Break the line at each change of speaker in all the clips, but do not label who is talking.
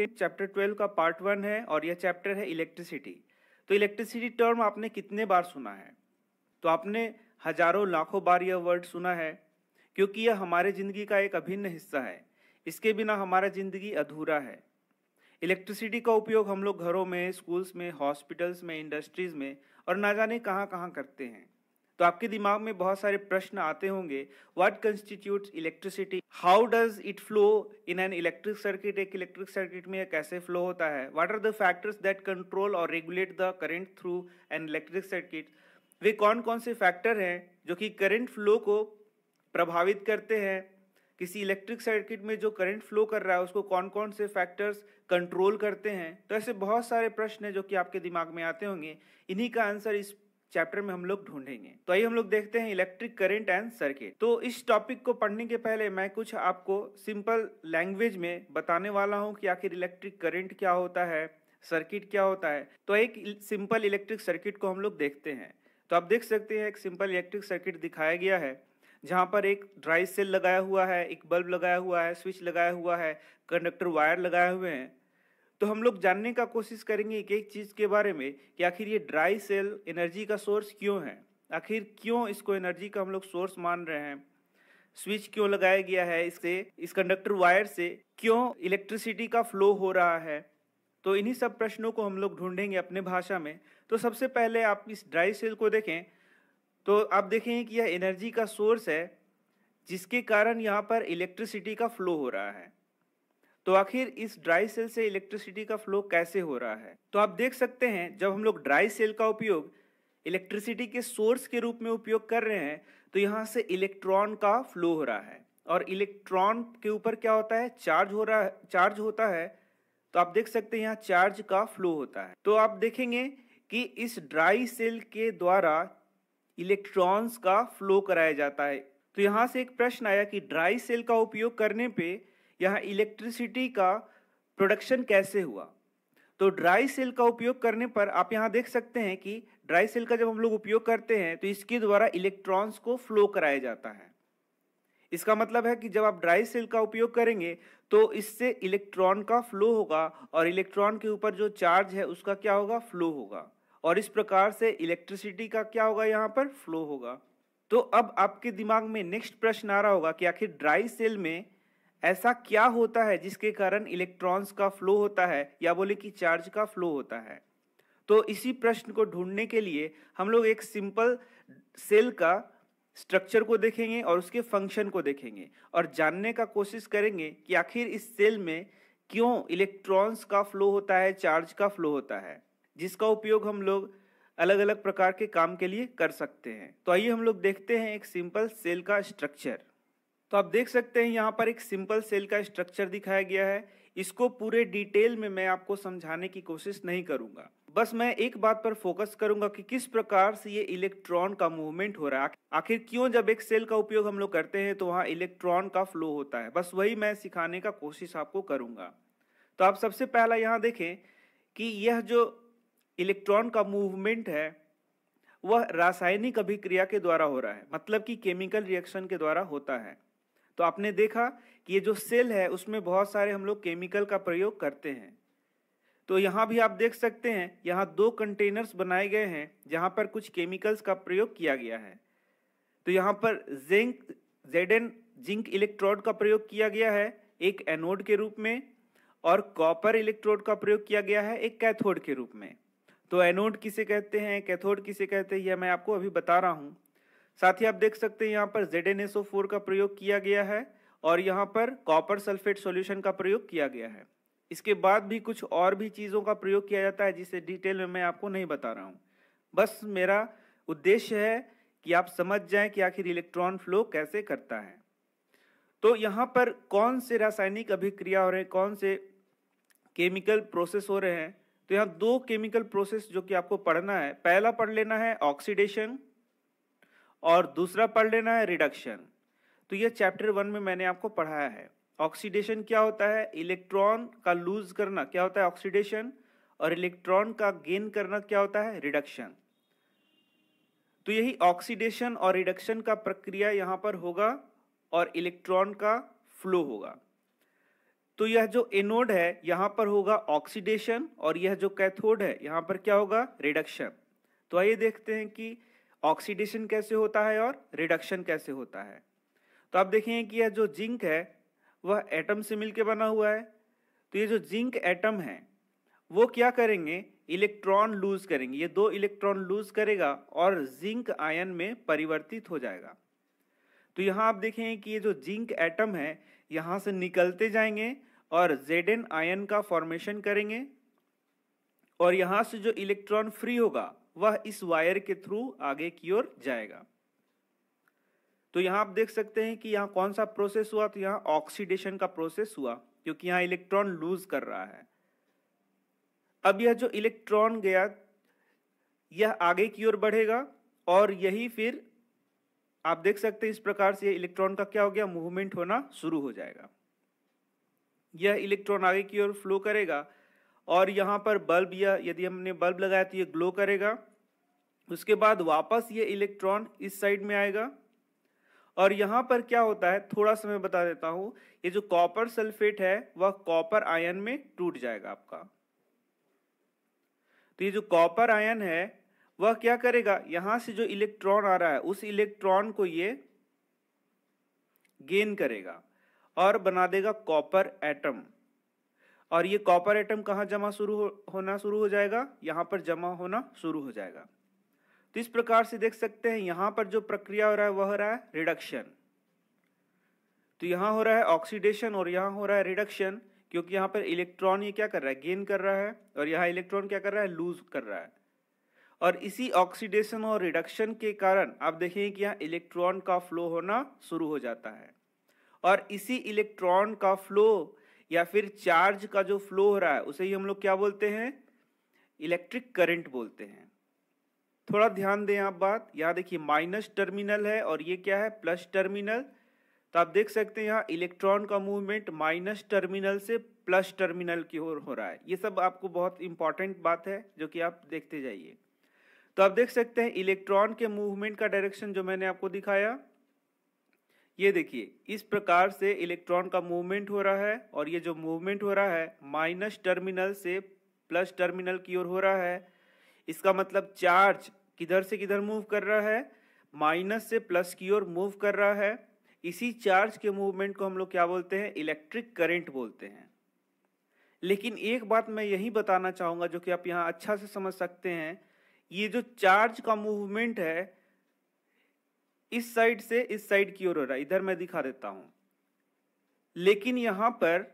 Chapter 12 का part 1 है और यह चैप्टर है इलेक्ट्रिसिटी। तो इलेक्ट्रिसिटी टर्म आपने कितने बार सुना है? तो आपने हजारों लाखों बार यह वर्ड सुना है, क्योंकि यह हमारे ज़िंदगी का एक अभिन्न हिस्सा है। इसके बिना हमारा ज़िंदगी अधूरा है। इलेक्ट्रिसिटी का उपयोग हम लोग घरों में, स्कूल्स में, हॉस्पिटल्स में, इंडस्ट्रीज में और ना जाने कहाँ कहाँ करते हैं। तो आपके दिमाग में बहुत सारे प्रश्न आते होंगे। What constitutes electricity, how does it flow in an electric circuit, एक इलेक्ट्रिक सर्किट में यह कैसे फ्लो होता है, what are the factors that control और regulate the current through an electric circuit, वे कौन कौन से फैक्टर हैं जो कि करंट फ्लो को प्रभावित करते हैं। किसी इलेक्ट्रिक सर्किट में जो करंट फ्लो कर रहा है उसको कौन कौन से फैक्टर्स कंट्रोल करते हैं। तो ऐसे बहुत सारे प्रश्न हैं जो कि आपके दिमाग में आते होंगे। इन्हीं का आंसर इस चैप्टर में हम लोग ढूंढेंगे। तो आइए हम लोग देखते हैं इलेक्ट्रिक करंट एंड सर्किट। तो इस टॉपिक को पढ़ने के पहले मैं कुछ आपको सिंपल लैंग्वेज में बताने वाला हूं कि आखिर इलेक्ट्रिक करंट क्या होता है, सर्किट क्या होता है। तो एक सिंपल इलेक्ट्रिक सर्किट को हम लोग देखते हैं। तो आप देख सकते हैं एक सिंपल इलेक्ट्रिक सर्किट दिखाया गया है, जहां पर एक ड्राई सेल लगाया हुआ है, एक बल्ब लगाया हुआ है, स्विच लगाया हुआ है, कंडक्टर वायर लगाए हुए हैं। तो हम लोग जानने का कोशिश करेंगे एक चीज के बारे में कि आखिर ये ड्राई सेल एनर्जी का सोर्स क्यों है, आखिर क्यों इसको एनर्जी का हम लोग सोर्स मान रहे हैं, स्विच क्यों लगाया गया है, इससे इस कंडक्टर वायर से क्यों इलेक्ट्रिसिटी का फ्लो हो रहा है। तो इन्हीं सब प्रश्नों को हम लोग ढूंढेंगे अपने भाषा में। तो सबसे पहले आप इस ड्राई सेल को देखें तो आप देखेंगे कि यह एनर्जी का सोर्स है, जिसके कारण यहाँ पर इलेक्ट्रिसिटी का फ्लो हो रहा है। तो आखिर इस ड्राई सेल से इलेक्ट्रिसिटी का फ्लो कैसे हो रहा है? तो आप देख सकते हैं जब हम लोग ड्राई सेल का उपयोग इलेक्ट्रिसिटी के सोर्स के रूप में उपयोग कर रहे हैं तो यहाँ से इलेक्ट्रॉन का फ्लो हो रहा है, और इलेक्ट्रॉन के ऊपर क्या होता है, चार्ज होता है। तो आप देख सकते हैं यहाँ चार्ज का फ्लो होता है। तो आप देखेंगे कि इस ड्राई सेल के द्वारा इलेक्ट्रॉन्स का फ्लो कराया जाता है। तो यहां से एक प्रश्न आया कि ड्राई सेल का उपयोग करने पे यहाँ इलेक्ट्रिसिटी का प्रोडक्शन कैसे हुआ। तो ड्राई सेल का उपयोग करने पर आप यहाँ देख सकते हैं कि ड्राई सेल का जब हम लोग उपयोग करते हैं तो इसके द्वारा इलेक्ट्रॉन्स को फ्लो कराया जाता है। इसका मतलब है कि जब आप ड्राई सेल का उपयोग करेंगे तो इससे इलेक्ट्रॉन का फ्लो होगा, और इलेक्ट्रॉन के ऊपर जो चार्ज है उसका क्या होगा, फ्लो होगा, और इस प्रकार से इलेक्ट्रिसिटी का क्या होगा, यहाँ पर फ्लो होगा। तो अब आपके दिमाग में नेक्स्ट प्रश्न आ रहा होगा कि आखिर ड्राई सेल में ऐसा क्या होता है जिसके कारण इलेक्ट्रॉन्स का फ्लो होता है, या बोले कि चार्ज का फ्लो होता है। तो इसी प्रश्न को ढूंढने के लिए हम लोग एक सिंपल सेल का स्ट्रक्चर को देखेंगे और उसके फंक्शन को देखेंगे और जानने का कोशिश करेंगे कि आखिर इस सेल में क्यों इलेक्ट्रॉन्स का फ्लो होता है, चार्ज का फ्लो होता है, जिसका उपयोग हम लोग अलग अलग प्रकार के काम के लिए कर सकते हैं। तो आइए हम लोग देखते हैं एक सिंपल सेल का स्ट्रक्चर। तो आप देख सकते हैं यहाँ पर एक सिंपल सेल का स्ट्रक्चर दिखाया गया है। इसको पूरे डिटेल में मैं आपको समझाने की कोशिश नहीं करूंगा, बस मैं एक बात पर फोकस करूंगा कि किस प्रकार से ये इलेक्ट्रॉन का मूवमेंट हो रहा है। आखिर क्यों जब एक सेल का उपयोग हम लोग करते हैं तो वहाँ इलेक्ट्रॉन का फ्लो होता है, बस वही मैं सिखाने का कोशिश आपको करूंगा। तो आप सबसे पहला यहाँ देखें कि यह जो इलेक्ट्रॉन का मूवमेंट है वह रासायनिक अभिक्रिया के द्वारा हो रहा है, मतलब कि केमिकल रिएक्शन के द्वारा होता है। तो आपने देखा कि ये जो सेल है उसमें बहुत सारे हम लोग केमिकल का प्रयोग करते हैं। तो यहाँ भी आप देख सकते हैं यहाँ दो कंटेनर्स बनाए गए हैं जहाँ पर कुछ केमिकल्स का प्रयोग किया गया है। तो यहाँ पर जिंक इलेक्ट्रोड का प्रयोग किया गया है एक एनोड के रूप में, और कॉपर इलेक्ट्रोड का प्रयोग किया गया है एक कैथोड के रूप में। तो एनोड किसे कहते हैं, कैथोड किसे कहते हैं, यह मैं आपको अभी बता रहा हूं। साथ ही आप देख सकते हैं यहाँ पर ZnSO4 का प्रयोग किया गया है और यहाँ पर कॉपर सल्फेट सॉल्यूशन का प्रयोग किया गया है। इसके बाद भी कुछ और भी चीज़ों का प्रयोग किया जाता है जिसे डिटेल में मैं आपको नहीं बता रहा हूँ। बस मेरा उद्देश्य है कि आप समझ जाएं कि आखिर इलेक्ट्रॉन फ्लो कैसे करता है। तो यहाँ पर कौन से रासायनिक अभिक्रिया हो रहे हैं, कौन से केमिकल प्रोसेस हो रहे हैं। तो यहाँ दो केमिकल प्रोसेस जो कि आपको पढ़ना है, पहला पढ़ लेना है ऑक्सीडेशन और दूसरा पढ़ लेना है रिडक्शन। तो यह चैप्टर 1 में मैंने आपको पढ़ाया है। ऑक्सीडेशन क्या होता है, इलेक्ट्रॉन का लूज करना क्या होता है ऑक्सीडेशन, और इलेक्ट्रॉन का गेन करना क्या होता है रिडक्शन। तो यही ऑक्सीडेशन और रिडक्शन का प्रक्रिया यहाँ पर होगा और इलेक्ट्रॉन का फ्लो होगा। तो यह जो एनोड है यहाँ पर होगा ऑक्सीडेशन और यह जो कैथोड है यहाँ पर क्या होगा, रिडक्शन। तो आइए देखते हैं कि ऑक्सीडेशन कैसे होता है और रिडक्शन कैसे होता है। तो आप देखेंगे कि यह जो जिंक है वह एटम से मिलकर बना हुआ है। तो ये जो जिंक एटम है वो क्या करेंगे, इलेक्ट्रॉन लूज करेंगे। ये 2 इलेक्ट्रॉन लूज करेगा और जिंक आयन में परिवर्तित हो जाएगा। तो यहाँ आप देखेंगे कि ये जो जिंक एटम है यहाँ से निकलते जाएंगे और Zn आयन का फॉर्मेशन करेंगे और यहाँ से जो इलेक्ट्रॉन फ्री होगा वह इस वायर के थ्रू आगे की ओर जाएगा। तो यहाँ आप देख सकते हैं कि यहाँ कौन सा प्रोसेस हुआ, तो यहाँ ऑक्सीडेशन का प्रोसेस हुआ क्योंकि यहाँ इलेक्ट्रॉन लूज कर रहा है। अब यह जो इलेक्ट्रॉन गया यह आगे की ओर बढ़ेगा और यही फिर आप देख सकते हैं इस प्रकार से इलेक्ट्रॉन का क्या हो गया, मूवमेंट होना शुरू हो जाएगा। यह इलेक्ट्रॉन आगे की ओर फ्लो करेगा और यहाँ पर बल्ब या यदि हमने बल्ब लगाया तो ये ग्लो करेगा। उसके बाद वापस ये इलेक्ट्रॉन इस साइड में आएगा और यहाँ पर क्या होता है थोड़ा सा मैं बता देता हूँ। ये जो कॉपर सल्फेट है वह कॉपर आयन में टूट जाएगा आपका। तो ये जो कॉपर आयन है वह क्या करेगा, यहाँ से जो इलेक्ट्रॉन आ रहा है उस इलेक्ट्रॉन को ये गेन करेगा और बना देगा कॉपर एटम। और ये कॉपर एटम कहाँ जमा होना शुरू हो जाएगा, यहाँ पर जमा होना शुरू हो जाएगा। तो इस प्रकार से देख सकते हैं यहाँ पर जो प्रक्रिया हो रहा है वह हो रहा है रिडक्शन। तो यहाँ हो रहा है ऑक्सीडेशन और यहाँ हो रहा है रिडक्शन, क्योंकि यहाँ पर इलेक्ट्रॉन ये क्या कर रहा है, गेन कर रहा है और यहाँ इलेक्ट्रॉन क्या कर रहा है, लूज कर रहा है। और इसी ऑक्सीडेशन और रिडक्शन के कारण आप देखेंगे कि यहाँ इलेक्ट्रॉन का फ्लो होना शुरू हो जाता है और इसी इलेक्ट्रॉन का फ्लो या फिर चार्ज का जो फ्लो हो रहा है उसे ही हम लोग क्या बोलते हैं, इलेक्ट्रिक करंट बोलते हैं। थोड़ा ध्यान दें आप बात, यहाँ देखिए माइनस टर्मिनल है और ये क्या है, प्लस टर्मिनल। तो आप देख सकते हैं यहाँ इलेक्ट्रॉन का मूवमेंट माइनस टर्मिनल से प्लस टर्मिनल की ओर हो रहा है। ये सब आपको बहुत इंपॉर्टेंट बात है जो कि आप देखते जाइए। तो आप देख सकते हैं इलेक्ट्रॉन के मूवमेंट का डायरेक्शन जो मैंने आपको दिखाया, ये देखिए इस प्रकार से इलेक्ट्रॉन का मूवमेंट हो रहा है और ये जो मूवमेंट हो रहा है माइनस टर्मिनल से प्लस टर्मिनल की ओर हो रहा है। इसका मतलब चार्ज किधर से किधर मूव कर रहा है, माइनस से प्लस की ओर मूव कर रहा है। इसी चार्ज के मूवमेंट को हम लोग क्या बोलते हैं, इलेक्ट्रिक करंट बोलते हैं। लेकिन एक बात मैं यही बताना चाहूंगा जो कि आप यहाँ अच्छा से समझ सकते हैं, ये जो चार्ज का मूवमेंट है इस साइड से इस साइड की ओर हो रहा है, इधर मैं दिखा देता हूं। लेकिन यहां पर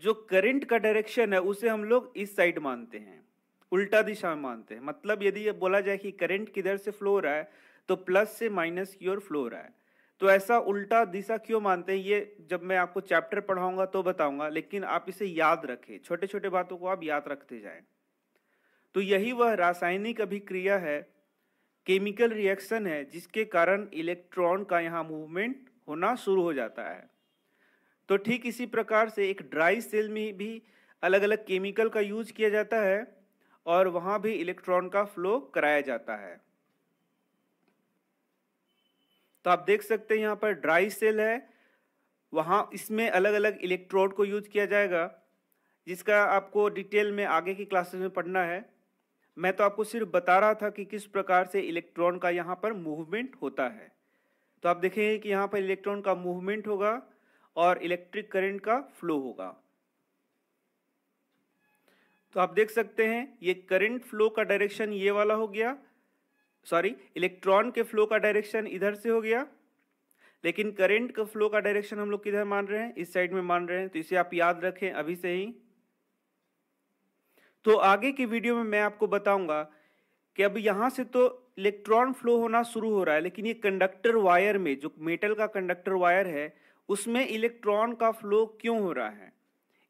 जो करंट का डायरेक्शन है उसे हम लोग इस साइड मानते हैं, उल्टा दिशा में मानते हैं। मतलब यदि ये बोला जाए कि करंट किधर से फ्लो हो रहा है तो प्लस से माइनस की ओर फ्लो हो रहा है। तो ऐसा उल्टा दिशा क्यों मानते हैं ये जब मैं आपको चैप्टर पढ़ाऊंगा तो बताऊंगा, लेकिन आप इसे याद रखें, छोटे छोटे बातों को आप याद रखते जाएं। तो यही वह रासायनिक अभिक्रिया है, केमिकल रिएक्शन है जिसके कारण इलेक्ट्रॉन का यहाँ मूवमेंट होना शुरू हो जाता है। तो ठीक इसी प्रकार से एक ड्राई सेल में भी अलग अलग केमिकल का यूज किया जाता है और वहां भी इलेक्ट्रॉन का फ्लो कराया जाता है। तो आप देख सकते हैं यहाँ पर ड्राई सेल है, वहां इसमें अलग अलग इलेक्ट्रोड को यूज किया जाएगा जिसका आपको डिटेल में आगे की क्लासेस में पढ़ना है। मैं तो आपको सिर्फ बता रहा था कि किस प्रकार से इलेक्ट्रॉन का यहाँ पर मूवमेंट होता है। तो आप देखेंगे कि यहाँ पर इलेक्ट्रॉन का मूवमेंट होगा और इलेक्ट्रिक करंट का फ्लो होगा। तो आप देख सकते हैं ये करंट फ्लो का डायरेक्शन ये वाला हो गया, सॉरी इलेक्ट्रॉन के फ्लो का डायरेक्शन इधर से हो गया, लेकिन करंट का फ्लो का डायरेक्शन हम लोग किधर मान रहे हैं, इस साइड में मान रहे हैं। तो इसे आप याद रखें अभी से ही। तो आगे की वीडियो में मैं आपको बताऊंगा कि अब यहां से तो इलेक्ट्रॉन फ्लो होना शुरू हो रहा है, लेकिन ये कंडक्टर वायर में जो मेटल का कंडक्टर वायर है उसमें इलेक्ट्रॉन का फ्लो क्यों हो रहा है,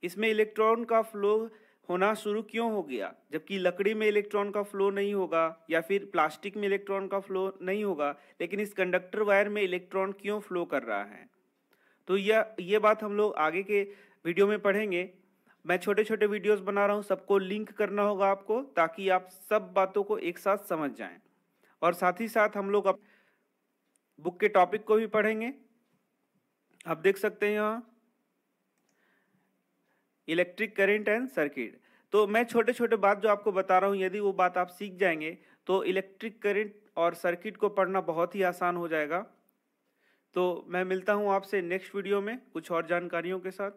इसमें इलेक्ट्रॉन का फ्लो होना शुरू क्यों हो गया, जबकि लकड़ी में इलेक्ट्रॉन का फ्लो नहीं होगा या फिर प्लास्टिक में इलेक्ट्रॉन का फ्लो नहीं होगा, लेकिन इस कंडक्टर वायर में इलेक्ट्रॉन क्यों फ्लो कर रहा है। तो ये बात हम लोग आगे के वीडियो में पढ़ेंगे। मैं छोटे छोटे वीडियोस बना रहा हूँ, सबको लिंक करना होगा आपको ताकि आप सब बातों को एक साथ समझ जाएं। और साथ ही साथ हम लोग बुक के टॉपिक को भी पढ़ेंगे। आप देख सकते हैं यहाँ इलेक्ट्रिक करंट एंड सर्किट। तो मैं छोटे छोटे बात जो आपको बता रहा हूँ, यदि वो बात आप सीख जाएंगे तो इलेक्ट्रिक करंट और सर्किट को पढ़ना बहुत ही आसान हो जाएगा। तो मैं मिलता हूँ आपसे नेक्स्ट वीडियो में कुछ और जानकारियों के साथ।